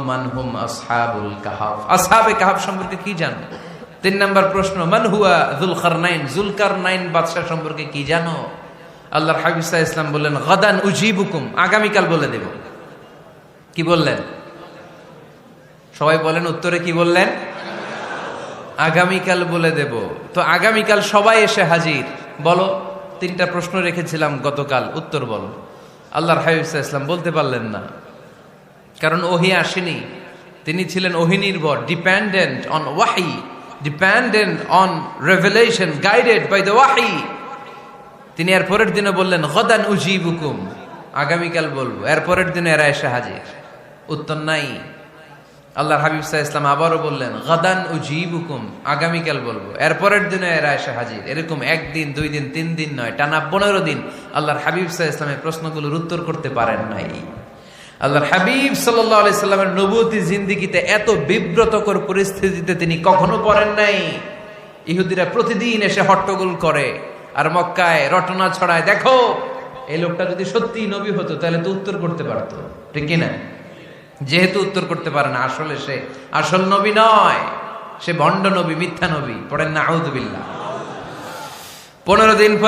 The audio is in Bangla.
মানহুম আসহাবুল কাহাফ, আসহাবে কাহাফ সম্পর্কে কি জানো? 3 নম্বর প্রশ্ন, মান হুয়া যুলকারনাইন, যুলকারনাইন বাদশা সম্পর্কে কি জানো? আল্লাহর হাবিব সাল্লাল্লাহু আলাইহি ওয়াসাল্লাম বললেন, গাদান উজিবুকুম, আগামীকাল বলে দেব। কি বললেন? সবাই বলেন উত্তরে কি বললেন? আগামীকাল বলে দেব। তো আগামীকাল সবাই এসে হাজির। বলো, 3টা প্রশ্ন রেখেছিলাম গতকাল, উত্তর বলো। আল্লাহর হাবিব সাল্লাল্লাহু আলাইহি ওয়াসাল্লাম বলতে পারলেন না, কারণ ওহী আসেনি। তিনি ছিলেন ওহী নির্ভর, ডিপেন্ডেন্ট অন ওয়াহি, dependent on revelation, guided by the ওয়াহি। তিনি এর পরের দিনে বললেন, গাদান উজিবুকুম, আগামীকাল বলবো। এর পরের দিনে এরা এসে হাজির, উত্তর নাই। আল্লাহর হাবিব সাল্লাল্লাহু আলাইহি ওয়াসাল্লাম আবারও বললেন, গাদান উজিবুকুম, আগামীকাল বলবো। এর পরের দিনে এরা এসে হাজির। এরকম 1 দিন 2 দিন 3 দিন নয়, টানা 15 দিন আল্লাহর হাবিব সাল্লাল্লাহু আলাইহি ওয়াসাল্লামের প্রশ্নগুলোর উত্তর করতে পারেন নাই। আল্লাহর হাবিব সাল্লাল্লাহু আলাইহি সাল্লামের নবুয়তি জিন্দেগিতে এত বিব্রতকর পরিস্থিতিতে তিনি কখনো পড়েন নাই। ইহুদিরা প্রতিদিন এসে হট্টগোল করে আর মক্কায় রটনা ছড়ায়, দেখো এই লোকটা যদি সত্যি নবী হতো তাহলে তো উত্তর করতে পারতো, ঠিক কিনা? যেহেতু উত্তর করতে পারে না, আসলে সে আসল নবী নয়, সে ভণ্ড নবী, মিথ্যা নবী। পড়েন না আউযু বিল্লাহ। 15 দিন